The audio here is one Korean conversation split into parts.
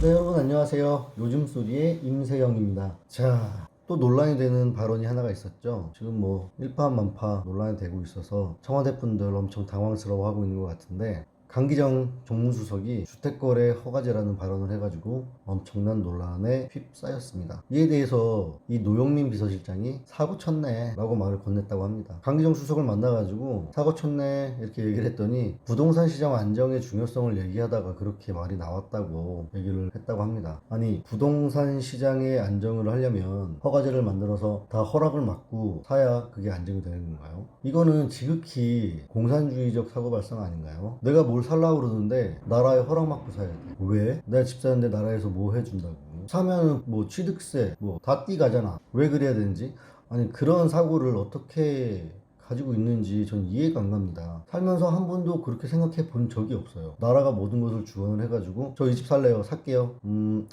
네, 여러분 안녕하세요. 요즘 소리의 임세영입니다. 자, 또 논란이 되는 발언이 하나가 있었죠. 지금 뭐 일파만파 논란이 되고 있어서 청와대 분들 엄청 당황스러워하고 있는 것 같은데, 강기정 정무수석이 주택거래 허가제라는 발언을 해가지고 엄청난 논란에 휩싸였습니다. 이에 대해서 이 노영민 비서실장이 사고 쳤네 라고 말을 건넸다고 합니다. 강기정 수석을 만나가지고 사고 쳤네 이렇게 얘기를 했더니 부동산 시장 안정의 중요성을 얘기하다가 그렇게 말이 나왔다고 얘기를 했다고 합니다. 아니, 부동산 시장의 안정을 하려면 허가제를 만들어서 다 허락을 받고 사야 그게 안정이 되는 건가요? 이거는 지극히 공산주의적 사고 발상 아닌가요? 내가 뭘 살라고 그러는데 나라에 허락 받고 사야 돼. 왜? 내가 집 사는데 나라에서 뭐 해준다고. 사면 뭐 취득세 뭐 다 띠가잖아. 왜 그래야 되는지. 아니, 그런 사고를 어떻게 가지고 있는지 전 이해가 안 갑니다. 살면서 한 번도 그렇게 생각해 본 적이 없어요. 나라가 모든 것을 주원을 해가지고 저 이 집 살래요, 살게요.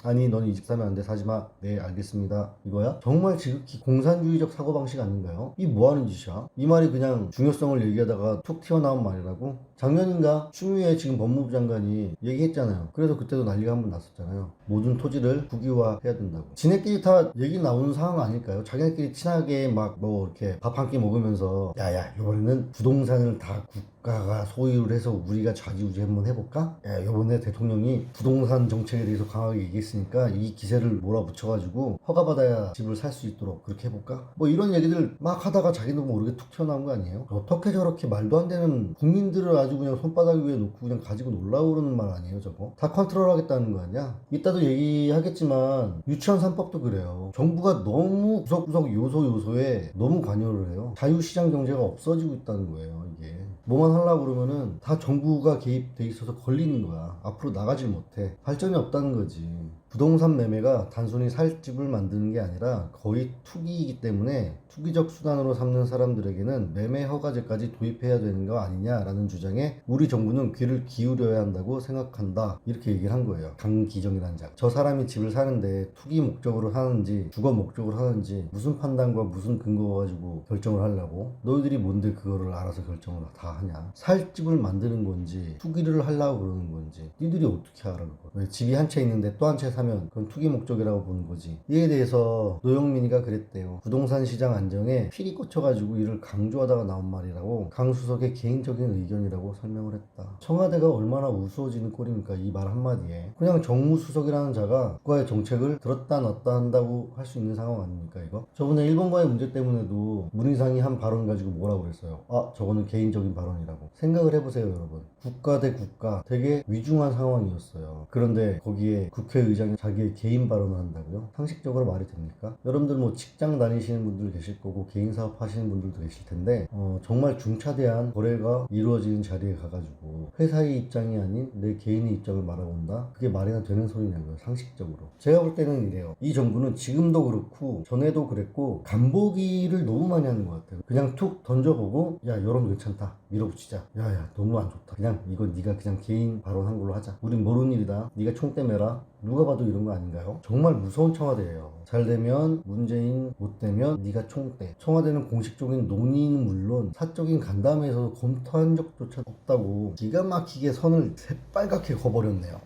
아니 넌 이 집 사면 안 돼, 사지마. 네, 알겠습니다. 이거야? 정말 지극히 공산주의적 사고방식 아닌가요? 이 뭐하는 짓이야? 이 말이 그냥 중요성을 얘기하다가 툭 튀어나온 말이라고? 작년인가 추미애 지금 법무부 장관이 얘기했잖아요. 그래서 그때도 난리가 한 번 났었잖아요. 모든 토지를 국유화해야 된다고. 지네끼리 다 얘기 나오는 상황 아닐까요? 자기네끼리 친하게 막 뭐 이렇게 밥 한 끼 먹으면서 야야, 이번에는 부동산을 다 국가가 소유를 해서 우리가 좌지우지 한번 해볼까? 야, 이번에 대통령이 부동산 정책에 대해서 강하게 얘기했으니까 이 기세를 몰아붙여가지고 허가받아야 집을 살 수 있도록 그렇게 해볼까? 뭐 이런 얘기들 막 하다가 자기도 모르게 툭 튀어나온 거 아니에요? 어떻게 저렇게 말도 안 되는, 국민들을 아주 그냥 손바닥 위에 놓고 그냥 가지고 놀라고 그러는 말 아니에요 저거? 다 컨트롤 하겠다는 거 아니야? 이따도 얘기하겠지만 유치원 3법도 그래요. 정부가 너무 구석구석 요소요소에 너무 관여를 해요. 자유시장 경제가 없어지고 있다는 거예요 이게. 뭐만 하려고 그러면은 다 정부가 개입돼 있어서 걸리는 거야. 앞으로 나가질 못해. 발전이 없다는 거지. 부동산 매매가 단순히 살 집을 만드는 게 아니라 거의 투기이기 때문에 투기적 수단으로 삼는 사람들에게는 매매 허가제까지 도입해야 되는 거 아니냐라는 주장에 우리 정부는 귀를 기울여야 한다고 생각한다, 이렇게 얘기를 한 거예요. 강기정이라는 자. 저 사람이 집을 사는데 투기 목적으로 사는지 주거 목적으로 사는지 무슨 판단과 무슨 근거 가지고 결정을 하려고? 너희들이 뭔데 그거를 알아서 결정을 다 하냐? 살 집을 만드는 건지 투기를 하려고 그러는 건지 니들이 어떻게 알아? 그거? 왜 집이 한 채 있는데 또 한 채 사면 그건 투기 목적이라고 보는 거지. 이에 대해서 노영민이가 그랬대요. 부동산 시장 안정에 필이 꽂혀가지고 이를 강조하다가 나온 말이라고, 강 수석의 개인적인 의견이라고 설명을 했다. 청와대가 얼마나 우스워지는 꼴입니까 이 말 한마디에. 그냥 정무수석이라는 자가 국가의 정책을 들었다 놨다 한다고 할 수 있는 상황 아닙니까 이거? 저번에 일본과의 문제 때문에도 문희상이 한 발언 가지고 뭐라고 그랬어요? 아, 저거는 개인적인 발언이라고. 생각을 해보세요 여러분. 국가 대 국가 되게 위중한 상황이었어요. 그런데 거기에 국회의장이 자기의 개인 발언을 한다고요? 상식적으로 말이 됩니까? 여러분들 뭐 직장 다니시는 분들 계실 거고 개인 사업 하시는 분들도 계실 텐데 정말 중차대한 거래가 이루어지는 자리에 가가지고 회사의 입장이 아닌 내 개인의 입장을 말해본다? 그게 말이나 되는 소리냐고요, 상식적으로. 제가 볼 때는 이래요. 이 정부는 지금도 그렇고 전에도 그랬고 간보기를 너무 많이 하는 것 같아요. 그냥 툭 던져보고 야, 여론 괜찮다, 밀어붙이자. 야야, 너무 안 좋다, 그냥 이건 네가 그냥 개인 발언한 걸로 하자. 우린 모르는 일이다, 네가 총대 매라. 누가 봐도 이런 거 아닌가요? 정말 무서운 청와대예요. 잘 되면 문재인, 못 되면 네가 총대. 청와대는 공식적인 논의는 물론 사적인 간담회에서 검토한 적조차 없다고 기가 막히게 선을 새빨갛게 그어버렸네요.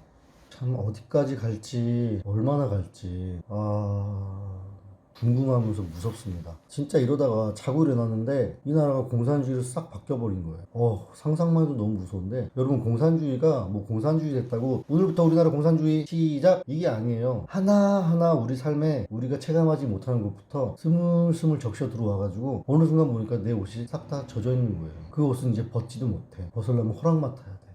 참, 어디까지 갈지, 얼마나 갈지 궁금하면서 무섭습니다. 진짜 이러다가 자고 일어났는데 이 나라가 공산주의로 싹 바뀌어버린 거예요. 상상만 해도 너무 무서운데, 여러분, 공산주의가 뭐 공산주의 됐다고 오늘부터 우리나라 공산주의 시작, 이게 아니에요. 하나하나 우리 삶에 우리가 체감하지 못하는 것부터 스물스물 적셔 들어와가지고 어느 순간 보니까 내 옷이 싹 다 젖어 있는 거예요. 그 옷은 이제 벗지도 못해. 벗으려면 허락 맡아야 돼.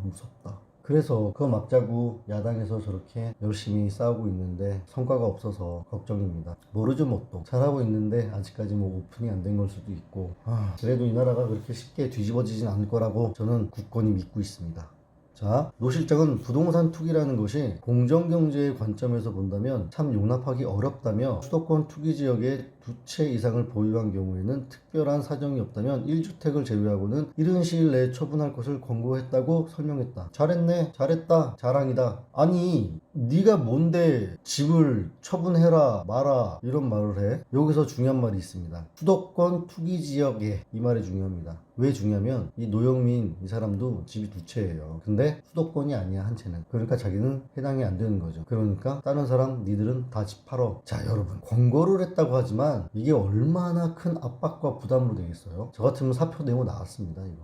무섭다. 그래서 그거 막자고 야당에서 저렇게 열심히 싸우고 있는데 성과가 없어서 걱정입니다. 모르죠 뭐. 또 잘하고 있는데 아직까지 뭐 오픈이 안 된 걸 수도 있고. 그래도 이 나라가 그렇게 쉽게 뒤집어지진 않을 거라고 저는 굳건히 믿고 있습니다. 자, 노 실장은 부동산 투기라는 것이 공정경제의 관점에서 본다면 참 용납하기 어렵다며, 수도권 투기 지역에 두 채 이상을 보유한 경우에는 특별한 사정이 없다면 1주택을 제외하고는 이른 시일 내에 처분할 것을 권고했다고 설명했다. 잘했네, 잘했다, 자랑이다. 아니, 네가 뭔데 집을 처분해라 마라 이런 말을 해? 여기서 중요한 말이 있습니다. 수도권 투기 지역에, 이 말이 중요합니다. 왜 중요하면 이 노영민 이 사람도 집이 두 채예요. 근데 수도권이 아니야, 한 채는. 그러니까 자기는 해당이 안 되는 거죠. 그러니까 다른 사람 니들은 다 집 팔어. 자, 여러분, 권고를 했다고 하지만 이게 얼마나 큰 압박과 부담으로 되겠어요? 저 같으면 사표 내고 나왔습니다, 이거.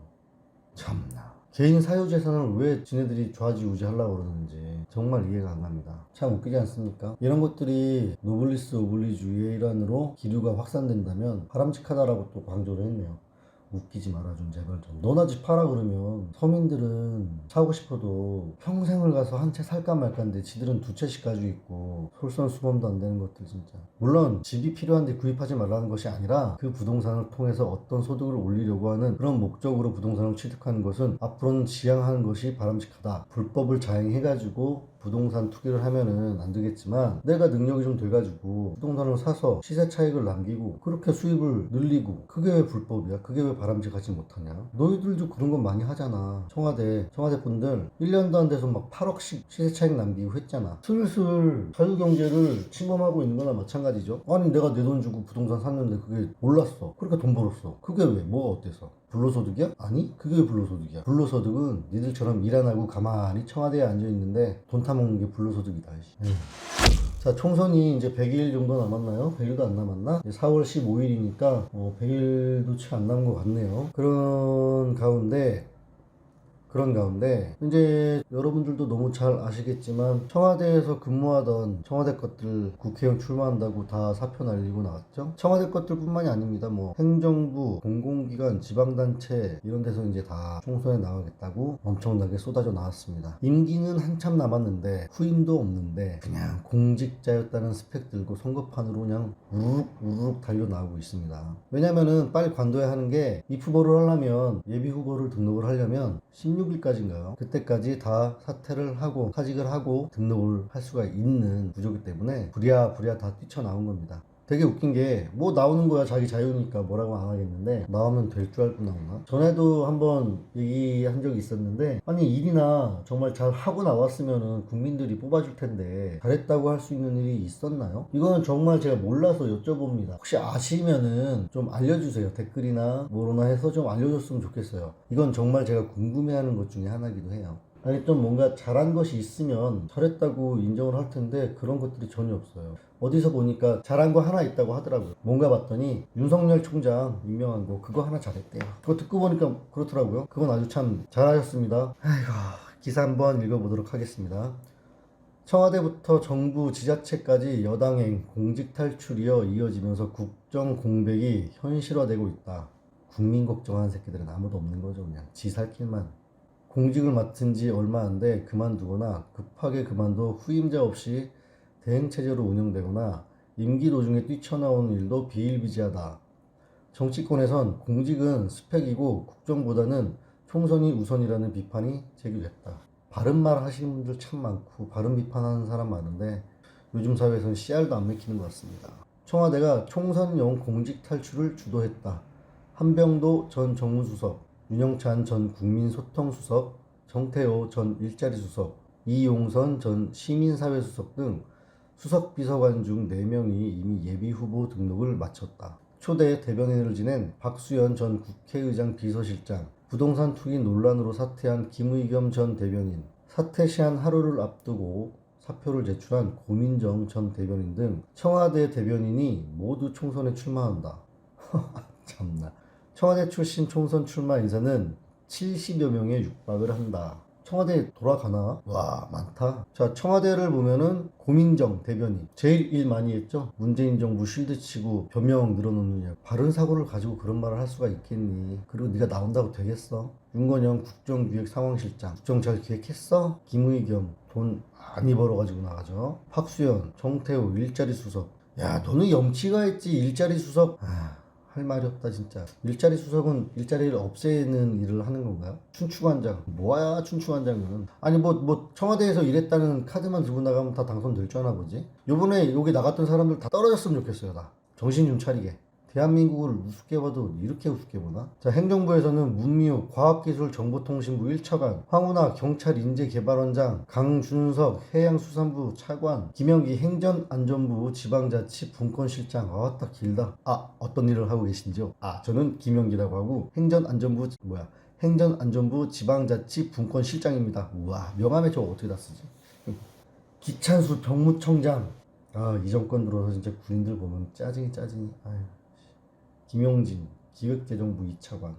참나. 개인 사유재산을 왜 지네들이 좌지우지 하려고 그러는지 정말 이해가 안 갑니다. 참 웃기지 않습니까? 이런 것들이 노블리스 오블리주의의 일환으로 기류가 확산된다면 바람직하다라고 또 강조를 했네요. 웃기지 마라 좀 제발 좀. 너나 집 팔아 그러면 서민들은 사고 싶어도 평생을 가서 한 채 살까 말까인데 지들은 두 채씩 가지고 있고 솔선수범도 안 되는 것들 진짜. 물론 집이 필요한데 구입하지 말라는 것이 아니라 그 부동산을 통해서 어떤 소득을 올리려고 하는 그런 목적으로 부동산을 취득하는 것은 앞으로는 지양하는 것이 바람직하다. 불법을 자행해가지고 부동산 투기를 하면은 안 되겠지만 내가 능력이 좀 돼가지고 부동산을 사서 시세 차익을 남기고 그렇게 수입을 늘리고 그게 왜 불법이야? 그게 왜 바람직하지 못하냐? 너희들도 그런 건 많이 하잖아. 청와대 분들 1년도 안 돼서 막 8억씩 시세 차익 남기고 했잖아. 슬슬 자유경제를 침범하고 있는 거나 마찬가지죠. 아니 내가 내 돈 주고 부동산 샀는데 그게 올랐어. 그러니까 돈 벌었어. 그게 왜? 뭐가 어때서? 불로소득이야? 아니 그게 왜 불로소득이야. 불로소득은 니들처럼 일 안 하고 가만히 청와대에 앉아있는데 돈 타먹는 게 불로소득이다. 자, 총선이 이제 100일 정도 남았나요? 100일도 안 남았나? 4월 15일이니까 100일도 채 안 남은 것 같네요. 그런 가운데 이제 여러분들도 너무 잘 아시겠지만 청와대에서 근무하던 청와대 것들 국회의원 출마한다고 다 사표 날리고 나왔죠. 청와대 것들 뿐만이 아닙니다. 뭐 행정부, 공공기관, 지방단체 이런 데서 이제 다 총선에 나가겠다고 엄청나게 쏟아져 나왔습니다. 임기는 한참 남았는데 후임도 없는데 그냥 공직자였다는 스펙 들고 선거판으로 그냥 우르륵 달려 나오고 있습니다. 왜냐면은 빨리 관둬야 하는 게 입후보를 하려면 예비후보를 등록을 하려면 16일까지인가요? 그때까지 다 사퇴를 하고 사직을 하고 등록을 할 수가 있는 구조기 때문에 부랴부랴 다 뛰쳐나온 겁니다. 되게 웃긴 게 뭐 나오는 거야 자기 자유니까 뭐라고 안 하겠는데 나오면 될 줄 알고 나오나? 전에도 한번 얘기한 적이 있었는데 아니 일이나 정말 잘 하고 나왔으면은 국민들이 뽑아줄 텐데 잘했다고 할 수 있는 일이 있었나요? 이거는 정말 제가 몰라서 여쭤봅니다. 혹시 아시면은 좀 알려주세요. 댓글이나 뭐로나 해서 좀 알려줬으면 좋겠어요. 이건 정말 제가 궁금해하는 것 중에 하나이기도 해요. 아니 좀 뭔가 잘한 것이 있으면 잘했다고 인정을 할 텐데 그런 것들이 전혀 없어요. 어디서 보니까 잘한 거 하나 있다고 하더라고요. 뭔가 봤더니 윤석열 총장 임명한 거 그거 하나 잘했대요. 그거 듣고 보니까 그렇더라고요. 그건 아주 참 잘하셨습니다. 아이고, 기사 한번 읽어보도록 하겠습니다. 청와대부터 정부 지자체까지 여당행 공직 탈출이어 이어지면서 국정 공백이 현실화되고 있다. 국민 걱정하는 새끼들은 아무도 없는 거죠. 그냥 지 살 길만. 공직을 맡은 지 얼마 안 돼 그만두거나 급하게 그만둬 후임자 없이 대행체제로 운영되거나 임기 도중에 뛰쳐나오는 일도 비일비재하다. 정치권에선 공직은 스펙이고 국정보다는 총선이 우선이라는 비판이 제기됐다. 바른 말 하시는 분들 참 많고 바른 비판하는 사람 많은데 요즘 사회에서는 씨알도 안 맥히는 것 같습니다. 청와대가 총선용 공직 탈출을 주도했다. 한병도 전 정무수석, 윤영찬 전 국민소통수석, 정태호 전 일자리수석, 이용선 전 시민사회수석 등 수석비서관 중 4명이 이미 예비후보 등록을 마쳤다. 초대 대변인을 지낸 박수현 전 국회의장 비서실장, 부동산 투기 논란으로 사퇴한 김의겸 전 대변인, 사퇴 시한 하루를 앞두고 사표를 제출한 고민정 전 대변인 등 청와대 대변인이 모두 총선에 출마한다. 참나. 청와대 출신 총선 출마 인사는 70여 명에 육박을 한다. 청와대 돌아가나? 와, 많다. 자, 청와대를 보면은 고민정 대변인 제일 일 많이 했죠. 문재인 정부 실드 치고 변명 늘어놓느냐. 바른 사고를 가지고 그런 말을 할 수가 있겠니? 그리고 네가 나온다고 되겠어? 윤건영 국정기획상황실장 국정 잘 기획했어? 김의겸 돈 많이 벌어가지고 나가죠. 박수현, 정태호 일자리 수석. 야, 너는 염치가 있지. 일자리 수석. 할 말이 없다 진짜. 일자리 수석은 일자리를 없애는 일을 하는 건가요? 춘추관장 뭐야 춘추관장은. 아니 뭐 청와대에서 일했다는 카드만 들고 나가면 다 당선될 줄 아나 보지. 요번에 여기 나갔던 사람들 다 떨어졌으면 좋겠어요. 다 정신 좀 차리게. 대한민국을 우습게 봐도 이렇게 우습게 보나? 자, 행정부에서는 문미욱 과학기술정보통신부 1차관, 황운하 경찰인재개발원장, 강준석 해양수산부 차관, 김영기 행전안전부 지방자치분권실장. 딱 길다. 어떤 일을 하고 계신지요? 저는 김영기라고 하고 행전안전부 지방자치분권실장입니다. 우와, 명함에 저거 어떻게 다 쓰지? 기찬수 병무청장. 이 정권 들어서 진짜 군인들 보면 짜증이. 아유. 김용진 기획재정부 2차관,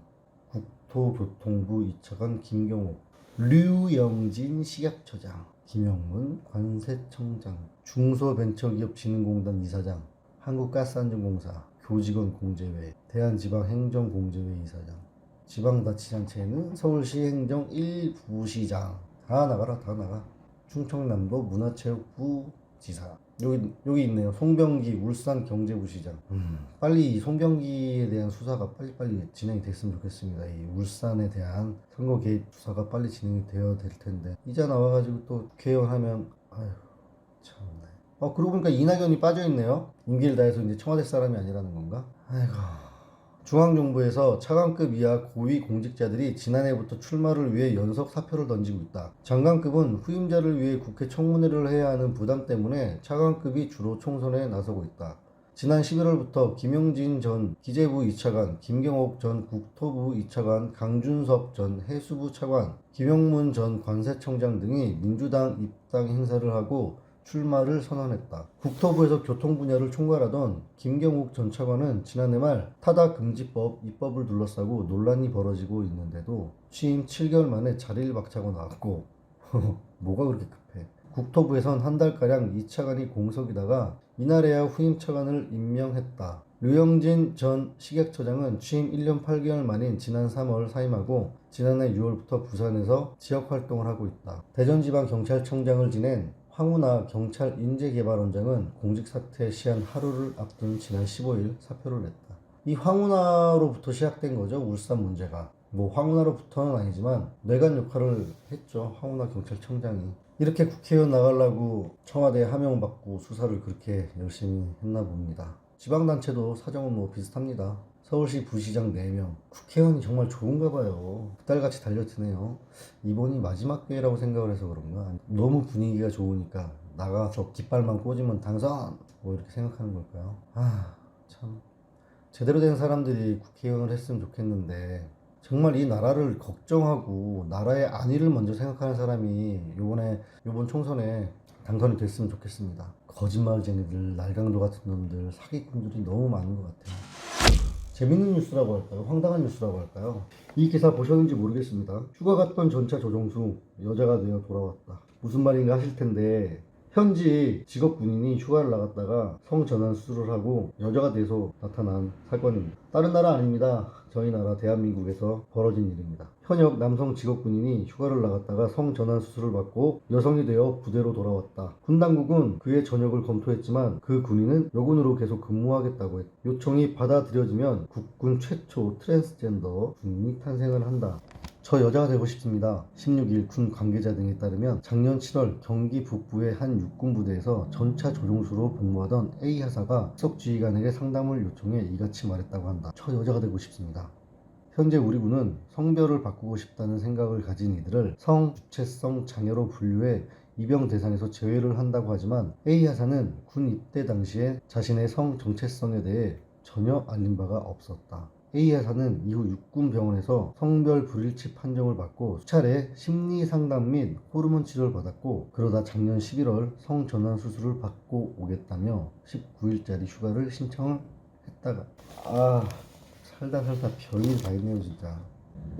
국토교통부 2차관 김경옥, 류영진 식약처장, 김영문 관세청장, 중소벤처기업진흥공단 이사장, 한국가스안전공사 교직원공제회, 대한지방행정공제회 이사장, 지방자치단체에는 서울시 행정 1부시장. 다 나가라. 충청남도 문화체육부 지사. 여기 있네요. 송병기 울산경제부시장. 빨리 이 송병기에 대한 수사가 빨리 진행이 됐으면 좋겠습니다. 이 울산에 대한 선거 개입 수사가 빨리 진행이 되어야 될 텐데 이제 나와가지고 또 국회의원 하면 아휴 참네. 그러고 보니까 이낙연이 빠져있네요. 임기를 다해서 이제 청와대 사람이 아니라는 건가? 아이고. 중앙정부에서 차관급 이하 고위 공직자들이 지난해부터 출마를 위해 연속 사표를 던지고 있다. 장관급은 후임자를 위해 국회 청문회를 해야 하는 부담 때문에 차관급이 주로 총선에 나서고 있다. 지난 11월부터 김용진 전 기재부 2차관, 김경옥 전 국토부 2차관, 강준석 전 해수부 차관, 김용문 전 관세청장 등이 민주당 입당 행사를 하고 출마를 선언했다. 국토부에서 교통 분야를 총괄하던 김경욱 전 차관은 지난해 말 타다금지법 입법을 둘러싸고 논란이 벌어지고 있는데도 취임 7개월 만에 자리를 박차고 나왔고 뭐가 그렇게 급해. 국토부에선 한 달가량 이 차관이 공석이다가 이날에야 후임 차관을 임명했다. 류영진 전 식약처장은 취임 1년 8개월 만인 지난 3월 사임하고 지난해 6월부터 부산에서 지역활동을 하고 있다. 대전지방경찰청장을 지낸 황운하 경찰인재개발원장은 공직사퇴 시한 하루를 앞둔 지난 15일 사표를 냈다. 이 황운하로부터 시작된 거죠. 울산 문제가. 황운하로부터는 아니지만 뇌관 역할을 했죠. 황운하 경찰청장이. 이렇게 국회의원 나가려고 청와대에 하명받고 수사를 그렇게 열심히 했나 봅니다. 지방단체도 사정은 비슷합니다. 서울시 부시장 4명. 국회의원이 정말 좋은가 봐요. 그딸같이 달려드네요. 이번이 마지막 기회라고 생각을 해서 그런가? 너무 분위기가 좋으니까 나가서 깃발만 꽂으면 당선! 이렇게 생각하는 걸까요? 참. 제대로 된 사람들이 국회의원을 했으면 좋겠는데 정말 이 나라를 걱정하고 나라의 안위를 먼저 생각하는 사람이 요번 총선에 당선이 됐으면 좋겠습니다. 거짓말쟁이들, 날강도 같은 놈들, 사기꾼들이 너무 많은 것 같아요. 재밌는 뉴스라고 할까요? 황당한 뉴스라고 할까요? 이 기사 보셨는지 모르겠습니다. 휴가 갔던 전차 조종수 여자가 되어 돌아왔다. 무슨 말인가 하실 텐데 현지 직업 군인이 휴가를 나갔다가 성전환 수술을 하고 여자가 돼서 나타난 사건입니다. 다른 나라 아닙니다. 저희 나라 대한민국에서 벌어진 일입니다. 현역 남성 직업 군인이 휴가를 나갔다가 성전환 수술을 받고 여성이 되어 부대로 돌아왔다. 군 당국은 그의 전역을 검토했지만 그 군인은 여군으로 계속 근무하겠다고 했다. 요청이 받아들여지면 국군 최초 트랜스젠더 군인이 탄생을 한다. 저 여자가 되고 싶습니다. 16일 군 관계자 등에 따르면 작년 7월 경기 북부의 한 육군부대에서 전차 조종수로 복무하던 A 하사가 수석지휘관에게 상담을 요청해 이같이 말했다고 한다. 저 여자가 되고 싶습니다. 현재 우리 군은 성별을 바꾸고 싶다는 생각을 가진 이들을 성주체성 장애로 분류해 입영 대상에서 제외를 한다고 하지만 A 하사는 군 입대 당시에 자신의 성 정체성에 대해 전혀 알린 바가 없었다. A 하사는 이후 육군병원에서 성별 불일치 판정을 받고 수차례 심리상담 및 호르몬 치료를 받았고 그러다 작년 11월 성전환 수술을 받고 오겠다며 19일짜리 휴가를 신청을 했다가 살다 별일 다 있네요 진짜.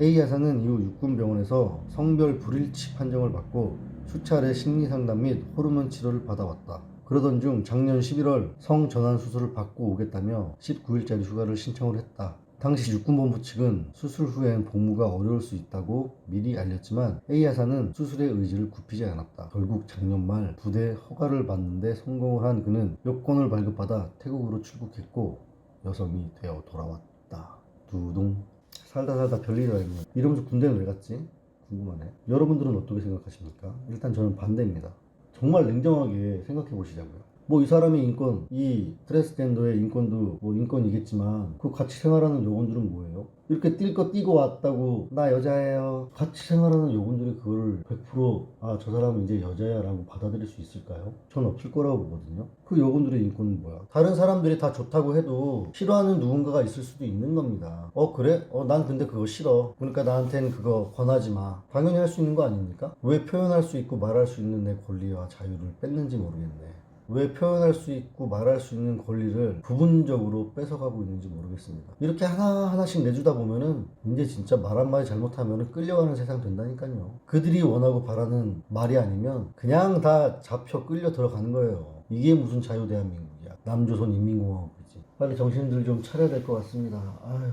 A 하사는 이후 육군병원에서 성별 불일치 판정을 받고 수차례 심리상담 및 호르몬 치료를 받아왔다. 그러던 중 작년 11월 성전환 수술을 받고 오겠다며 19일짜리 휴가를 신청을 했다. 당시 육군본부 측은 수술 후엔 복무가 어려울 수 있다고 미리 알렸지만 A 하사는 수술의 의지를 굽히지 않았다. 결국 작년 말 부대 허가를 받는데 성공을 한 그는 여권을 발급받아 태국으로 출국했고 여성이 되어 돌아왔다. 두둥. 살다 별일이 다 있네. 이러면서 군대는 왜 갔지? 궁금하네. 여러분들은 어떻게 생각하십니까? 일단 저는 반대입니다. 정말 냉정하게 생각해 보시자고요. 뭐 이 사람의 인권, 이 트랜스젠더의 인권도 뭐 인권이겠지만 그 같이 생활하는 요건들은 뭐예요? 이렇게 뛸 거 뛰고 왔다고 나 여자예요. 같이 생활하는 요건들이 그거를 100% 저 사람은 이제 여자야 라고 받아들일 수 있을까요? 전 없을 거라고 보거든요. 그 요건들의 인권은 뭐야? 다른 사람들이 다 좋다고 해도 싫어하는 누군가가 있을 수도 있는 겁니다. 그래? 난 근데 그거 싫어. 그러니까 나한테는 그거 권하지 마. 당연히 할 수 있는 거 아닙니까? 왜 표현할 수 있고 말할 수 있는 내 권리와 자유를 뺐는지 모르겠네. 왜 표현할 수 있고 말할 수 있는 권리를 부분적으로 뺏어가고 있는지 모르겠습니다. 이렇게 하나하나씩 내주다 보면은 이제 진짜 말 한마디 잘못하면 끌려가는 세상 된다니까요. 그들이 원하고 바라는 말이 아니면 그냥 다 잡혀 끌려 들어가는 거예요. 이게 무슨 자유대한민국이야. 남조선 인민공화국이지. 빨리 정신들 좀 차려야 될 것 같습니다. 아휴.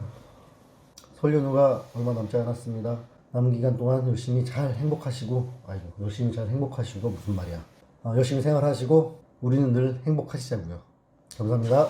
설 연휴가 얼마 남지 않았습니다. 남은 기간 동안 열심히 잘 행복하시고, 열심히 잘 행복하시고 무슨 말이야. 열심히 생활하시고 우리는 늘 행복하시자고요. 감사합니다.